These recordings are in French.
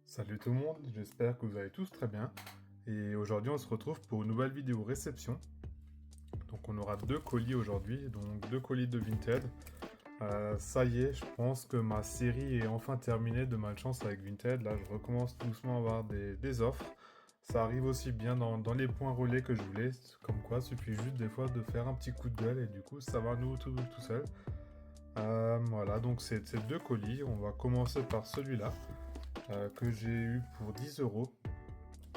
Salut tout le monde, j'espère que vous allez tous très bien. Et aujourd'hui on se retrouve pour une nouvelle vidéo réception. Donc on aura deux colis aujourd'hui, donc deux colis de Vinted. Ça y est, je pense que ma série est enfin terminée de malchance avec Vinted. Là je recommence doucement à avoir des offres. Ça arrive aussi bien dans les points relais que je voulais. Comme quoi, il suffit juste des fois de faire un petit coup de gueule et du coup ça va nous tout seul. Voilà, donc c'est ces deux colis. On va commencer par celui-là que j'ai eu pour 10 euros.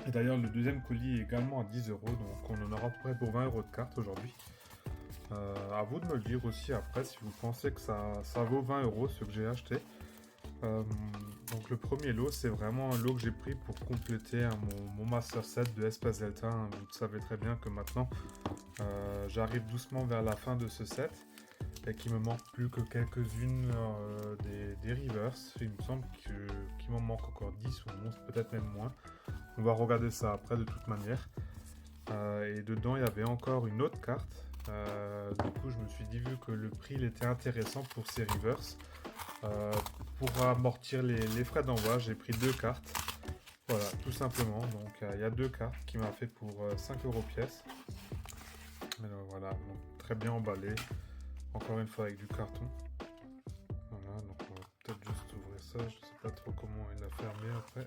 Et d'ailleurs, le deuxième colis est également à 10 euros, donc on en aura à peu près pour 20 euros de carte aujourd'hui. À vous de me le dire aussi après si vous pensez que ça vaut 20 euros ce que j'ai acheté. Euh, donc le premier lot, c'est vraiment un lot que j'ai pris pour compléter mon Master Set de Espace Delta. Vous savez très bien que maintenant, j'arrive doucement vers la fin de ce set et qu'il me manque plus que quelques-unes des reverse. Il me semble qu'il m'en manque encore 10 ou 11, peut-être même moins. On va regarder ça après de toute manière. Et dedans, il y avait encore une autre carte. Du coup, je me suis dit, vu que le prix il était intéressant pour ces reverse, euh, pour amortir les frais d'envoi, j'ai pris deux cartes. Voilà, tout simplement. Donc, il y a deux cartes qui m'a fait pour 5 euros pièce. Alors, voilà, donc, très bien emballé. Encore une fois avec du carton. Voilà, donc on va peut-être juste ouvrir ça. Je sais pas trop comment il a fermé après.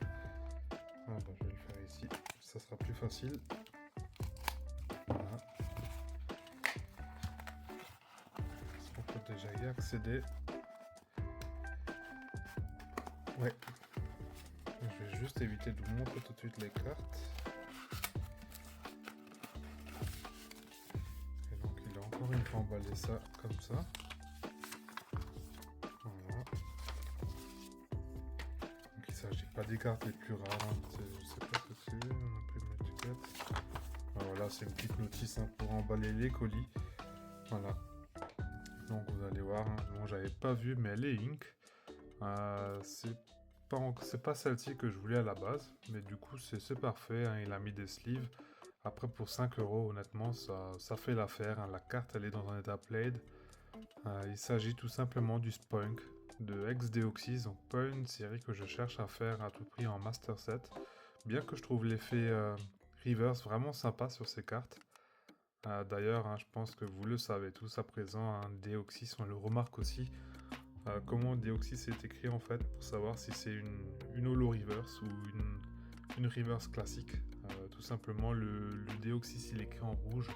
Ah, bah, je vais le faire ici. Ça sera plus facile. Voilà. On peut déjà y accéder. Ouais. Je vais juste éviter de vous montrer tout de suite les cartes. Et donc il a encore une fois emballé ça comme ça. Voilà. Donc il ne s'agit pas des cartes les plus rares. Je sais pas ce que c'est. On a plus de multicarte. Voilà, c'est une petite notice pour emballer les colis. Voilà. Donc vous allez voir. Bon, j'avais pas vu, mais elle est ink. C'est pas celle-ci que je voulais à la base, mais du coup c'est parfait, il a mis des sleeves. Après pour 5 euros, honnêtement, ça fait l'affaire, La carte elle est dans un état played. Il s'agit tout simplement du Spunk de ex-Deoxys, donc pas une série que je cherche à faire à tout prix en Master Set. Bien que je trouve l'effet reverse vraiment sympa sur ces cartes. D'ailleurs, je pense que vous le savez tous à présent, Deoxys, on le remarque aussi. Comment Deoxys est écrit en fait pour savoir si c'est une holo reverse ou une reverse classique. Tout simplement, le Deoxys il est écrit en rouge.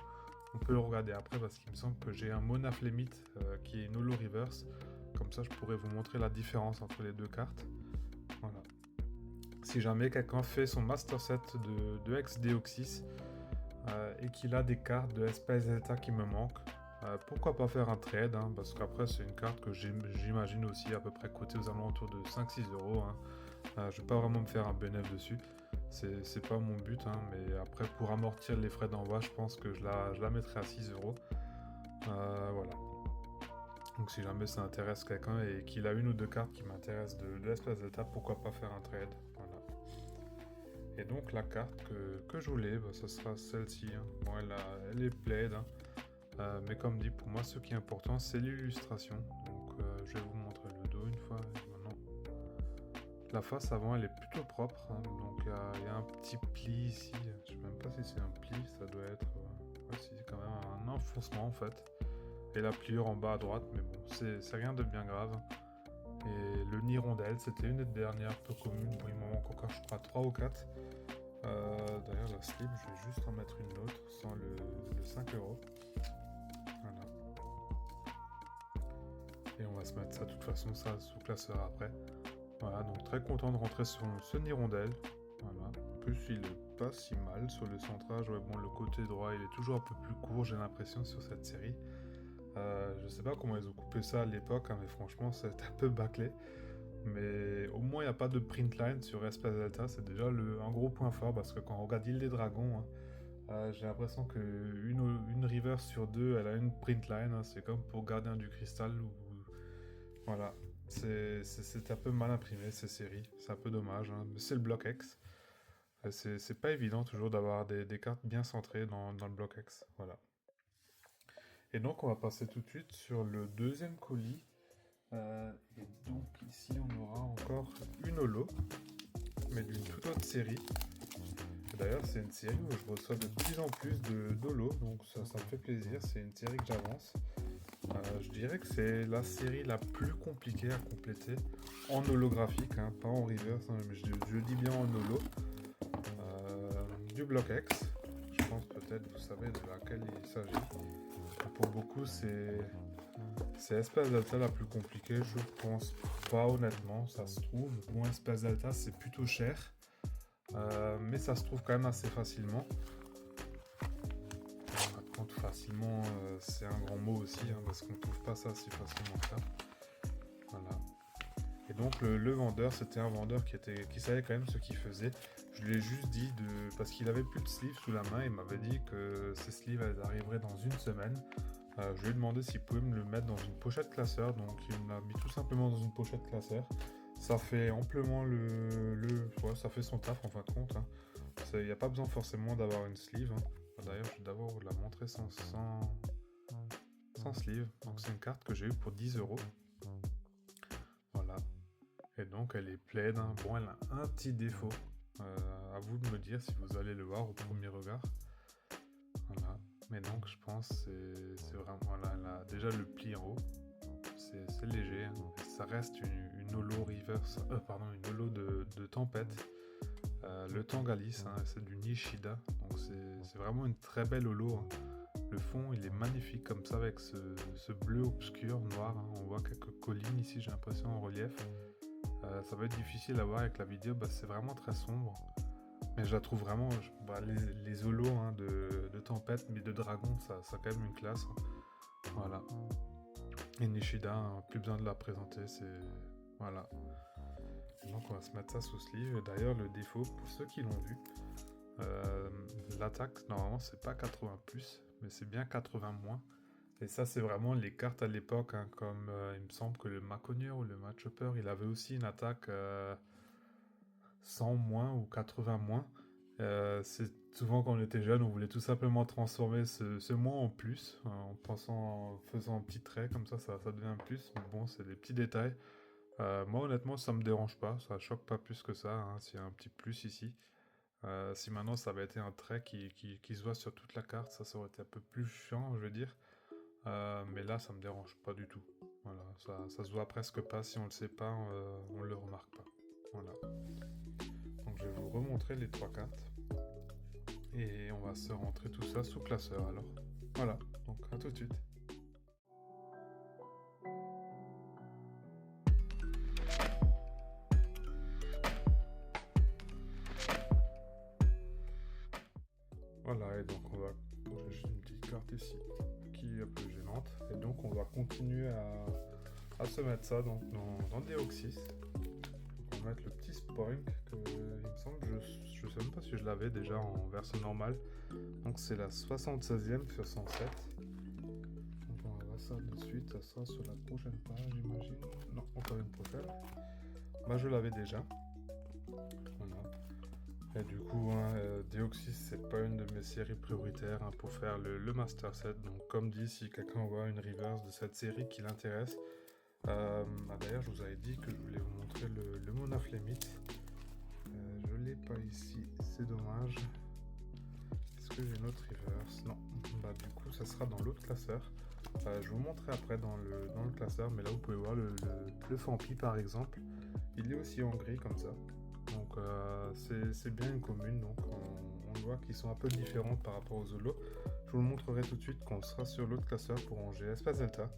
On peut le regarder après parce qu'il me semble que j'ai un Monaflemite qui est une holo reverse. Comme ça, je pourrais vous montrer la différence entre les deux cartes. Voilà. Si jamais quelqu'un fait son master set de ex Deoxys et qu'il a des cartes de Space Delta qui me manquent, pourquoi pas faire un trade, parce qu'après c'est une carte que j'imagine aussi à peu près cotée aux alentours de 5-6 euros. Je vais pas vraiment me faire un bénéfice dessus, c'est pas mon but, mais après pour amortir les frais d'envoi, je pense que je la mettrai à 6 euros. Voilà. Donc si jamais ça intéresse quelqu'un et qu'il a une ou deux cartes qui m'intéressent de l'espace delta, pourquoi pas faire un trade. Voilà. Et donc la carte que je voulais, ce sera celle-ci. Bon, elle est plaid, mais comme dit, pour moi, ce qui est important, c'est l'illustration. Donc, je vais vous montrer le dos une fois. Maintenant, la face avant, elle est plutôt propre. Donc, il y a un petit pli ici. Je sais même pas si c'est un pli. Ça doit être. Ouais, c'est quand même un enfoncement en fait. Et la pliure en bas à droite. Mais bon, c'est rien de bien grave. Et le nid rondelle, c'était une des dernières peu communes. Bon, il m'en manque encore, je crois, 3 ou 4. D'ailleurs, la slip, je vais juste en mettre une autre sans le 5 euros. Voilà. Et on va se mettre ça, de toute façon, ça sous classera après. Voilà, donc très content de rentrer sur ce Nirondelle. Voilà. En plus, il est pas si mal sur le centrage. Ouais, bon, le côté droit, il est toujours un peu plus court, j'ai l'impression, sur cette série. Je sais pas comment ils ont coupé ça à l'époque, mais franchement, c'est un peu bâclé. Mais au moins, il n'y a pas de print line sur Espace Delta. C'est déjà un gros point fort parce que quand on regarde Île des Dragons, j'ai l'impression qu'une river sur deux, elle a une print line. C'est comme pour Gardien du Cristal. Voilà. C'est un peu mal imprimé ces séries. C'est un peu dommage. Mais c'est le bloc X. C'est pas évident toujours d'avoir des cartes bien centrées dans le bloc X. Voilà. Et donc on va passer tout de suite sur le deuxième colis. Et donc ici on aura encore une holo. mais d'une toute autre série. D'ailleurs, c'est une série où je reçois de plus en plus d'holo, donc ça me fait plaisir. C'est une série que j'avance. Je dirais que c'est la série la plus compliquée à compléter en holographique, hein, pas en reverse, hein, mais je dis bien en holo. Du bloc X, je pense peut-être vous savez de laquelle il s'agit. Pour beaucoup, c'est Espace Delta la plus compliquée, je pense pas honnêtement, ça se trouve. Bon, Espace Delta c'est plutôt cher, mais ça se trouve quand même assez facilement. Par contre, facilement, c'est un grand mot aussi, hein, parce qu'on ne trouve pas ça si facilement que ça. Voilà. Et donc le vendeur, c'était un vendeur qui savait quand même ce qu'il faisait. Je lui ai juste dit parce qu'il avait plus de sleeves sous la main, il m'avait dit que ces sleeves elles arriveraient dans une semaine. Je lui ai demandé s'il pouvait me le mettre dans une pochette classeur, donc il me l'a mis tout simplement dans une pochette classeur. Ça fait amplement ouais, ça fait son taf en fin de compte. Hein. Il n'y a pas besoin forcément d'avoir une sleeve. Hein. D'ailleurs, je vais d'abord vous la montrer sans sleeve. Donc c'est une carte que j'ai eue pour 10 €. Voilà. Et donc elle est pleine. Hein. Bon, elle a un petit défaut. À vous de me dire si vous allez le voir au premier regard. Voilà. Mais donc je pense c'est vraiment... Voilà, elle a déjà le pli en haut. C'est léger. Hein. Ça reste une holo reverse. Une holo de tempête. Le Tangalis, hein, c'est du Nishida. Donc c'est vraiment une très belle holo. Hein. Le fond il est magnifique comme ça avec ce bleu obscur noir. Hein. On voit quelques collines ici, j'ai l'impression en relief. Ça va être difficile à voir avec la vidéo, c'est vraiment très sombre. Mais je la trouve vraiment, les holos hein, de tempête, mais de dragon, ça a quand même une classe. Hein. Voilà. Et Nishida, hein, plus besoin de la présenter, c'est... Voilà. Et donc on va se mettre ça sous sleeve. D'ailleurs, le défaut, pour ceux qui l'ont vu, l'attaque, normalement, c'est pas 80+, mais c'est bien 80-. Et ça, c'est vraiment les cartes à l'époque, hein, comme il me semble que le Maconier ou le Matchupper, il avait aussi une attaque 100- ou 80-. C'est souvent quand on était jeune, on voulait tout simplement transformer ce moins en plus, en faisant un petit trait, comme ça devient un plus. Mais bon, c'est des petits détails. Moi, honnêtement, ça me dérange pas, ça choque pas plus que ça, hein, s'il y a un petit plus ici. Si maintenant ça avait été un trait qui se voit sur toute la carte, ça aurait été un peu plus chiant, je veux dire. Mais là, ça me dérange pas du tout. Voilà, ça se voit presque pas. Si on le sait pas, on le remarque pas. Voilà. Donc, je vais vous remontrer les 3 cartes. Et on va se rentrer tout ça sous classeur alors. Voilà, donc à tout de suite. Voilà, et donc j'ai juste une petite carte ici qui est un peu gênante. Et donc on va continuer à se mettre ça dans Deoxys. On va mettre le petit Spoink que il me semble, je sais même pas si je l'avais déjà en version normale. Donc c'est la 76e sur 107. Donc on va voir ça de suite, ça sera sur la prochaine page j'imagine. Non, encore une prochaine. Je l'avais déjà. Voilà. Et du coup, hein, Deoxys, c'est pas une de mes séries prioritaires hein, pour faire le Master Set. Donc, comme dit, si quelqu'un voit une reverse de cette série qui l'intéresse, d'ailleurs, je vous avais dit que je voulais vous montrer le Monoflemit. Je l'ai pas ici, c'est dommage. Est-ce que j'ai une autre reverse? Non. Du coup, ça sera dans l'autre classeur. Je vous montrerai après dans le classeur, mais là, vous pouvez voir le Fampi par exemple. Il est aussi en gris comme ça. Donc c'est bien une commune, donc on voit qu'ils sont un peu différents par rapport aux holos. Je vous le montrerai tout de suite quand on sera sur l'autre classeur pour ranger Espace Delta.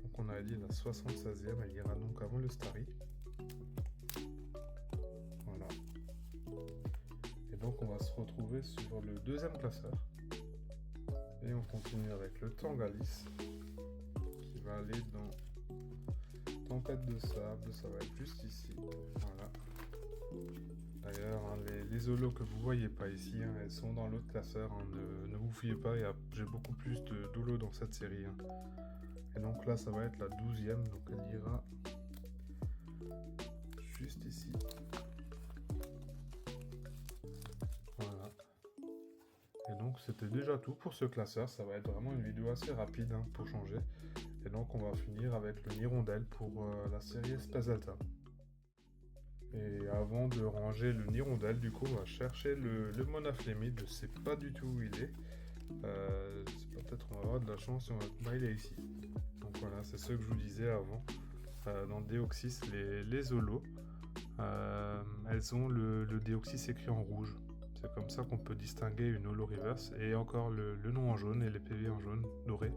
Donc on a dit la 76e, elle ira donc avant le Starry. Voilà. Et donc on va se retrouver sur le deuxième classeur. Et on continue avec le Tangalis, qui va aller dans Tempête de sable, ça va être juste ici. Voilà. D'ailleurs, hein, les holos que vous voyez pas ici, hein, elles sont dans l'autre classeur. Hein, ne vous fiez pas, j'ai beaucoup plus d'holos dans cette série. Hein. Et donc là, ça va être la 12e, donc elle ira juste ici. Voilà. Et donc c'était déjà tout pour ce classeur. Ça va être vraiment une vidéo assez rapide hein, pour changer. Et donc on va finir avec le Hirondelle pour la série Espace Delta. Et avant de ranger le Nirondelle, du coup, on va chercher le Monaflémide. Je sais pas du tout où il est. Peut-être on va avoir de la chance. Il est ici. Donc voilà, c'est ce que je vous disais avant. Dans Deoxys, les Zolos, elles ont le Deoxys écrit en rouge. C'est comme ça qu'on peut distinguer une holo reverse. Et encore le nom en jaune et les PV en jaune, doré.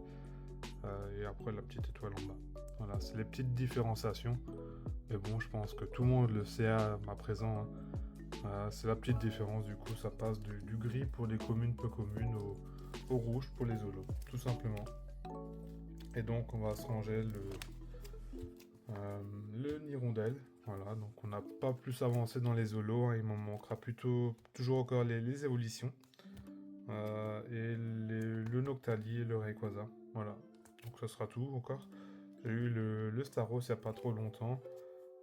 Et après la petite étoile en bas. Voilà, c'est les petites différenciations. Mais bon, je pense que tout le monde le sait à présent, hein. C'est la petite différence, du coup, ça passe du gris pour les communes peu communes au rouge pour les holos, tout simplement. Et donc, on va se ranger le Nirondelle. Voilà, donc on n'a pas plus avancé dans les holos, hein. Il m'en manquera plutôt toujours encore les évolutions. Et le Noctali et le Rayquaza. Voilà, donc ça sera tout encore. J'ai eu le Staros il n'y a pas trop longtemps.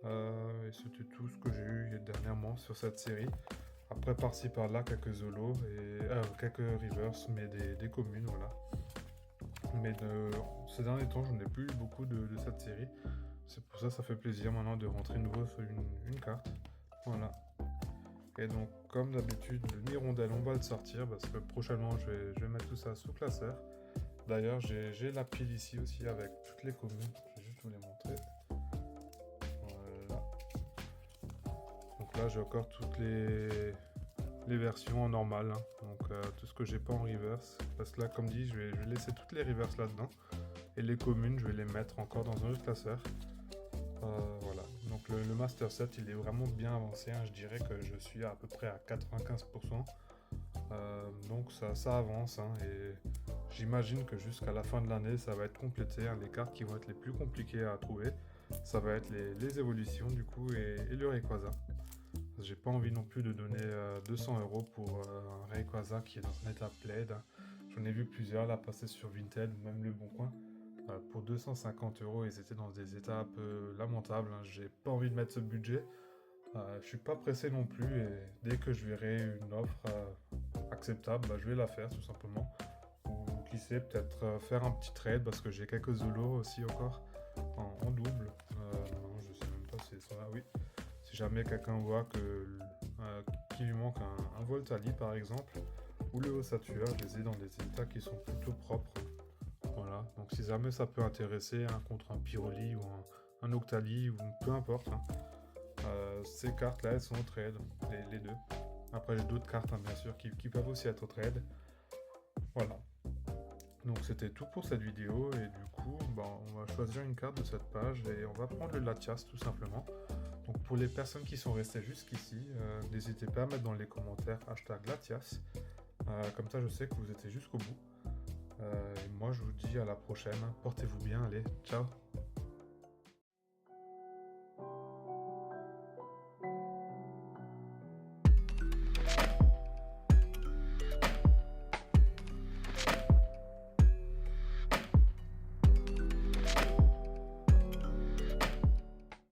Et c'était tout ce que j'ai eu dernièrement sur cette série. Après, par-ci par-là, quelques Zolos et quelques Rivers, mais des communes, voilà. Mais ces derniers temps, je n'ai plus eu beaucoup de cette série. C'est pour ça fait plaisir maintenant de rentrer nouveau sur une carte. Voilà. Et donc, comme d'habitude, le Nirondelle, on va le sortir parce que prochainement, je vais mettre tout ça sous classeur. D'ailleurs, j'ai la pile ici aussi avec toutes les communes. Je vais juste vous les montrer. Voilà. Donc là, j'ai encore toutes les versions en normal, hein. Donc tout ce que j'ai pas en reverse. Parce que là, comme dit, je vais laisser toutes les reverse là-dedans. Et les communes, je vais les mettre encore dans un autre classeur. Voilà. Donc le Master Set, il est vraiment bien avancé, hein. Je dirais que je suis à peu près à 95%. Donc ça avance, hein. Et j'imagine que jusqu'à la fin de l'année, ça va être complété, hein. Les cartes qui vont être les plus compliquées à trouver, ça va être les évolutions du coup et le Rayquaza. J'ai pas envie non plus de donner 200 € pour un Rayquaza qui est dans un état plaid, hein. J'en ai vu plusieurs là passer sur Vinted, même Le Bon Coin. Pour 250 €, ils étaient dans des états un peu lamentables, hein. J'ai pas envie de mettre ce budget. Je suis pas pressé non plus et dès que je verrai une offre acceptable, je vais la faire tout simplement. Ou qui sait, peut-être faire un petit trade parce que j'ai quelques Zolos aussi encore en double. Non, je sais même pas si c'est ça. Oui. Si jamais quelqu'un voit qu'il lui manque un Voltali par exemple, ou le Ossature, je les ai dans des états qui sont plutôt propres. Voilà, donc si jamais ça peut intéresser, hein, contre un Pyroli ou un Octali, ou peu importe, hein. Ces cartes-là, elles sont au trade, les deux. Après, j'ai d'autres cartes, hein, bien sûr, qui peuvent aussi être au trade. Voilà. Donc c'était tout pour cette vidéo, et du coup, on va choisir une carte de cette page, et on va prendre le Latias, tout simplement. Donc pour les personnes qui sont restées jusqu'ici, n'hésitez pas à mettre dans les commentaires #Latias. Comme ça, je sais que vous étiez jusqu'au bout. Et moi, je vous dis à la prochaine. Portez-vous bien, allez, ciao!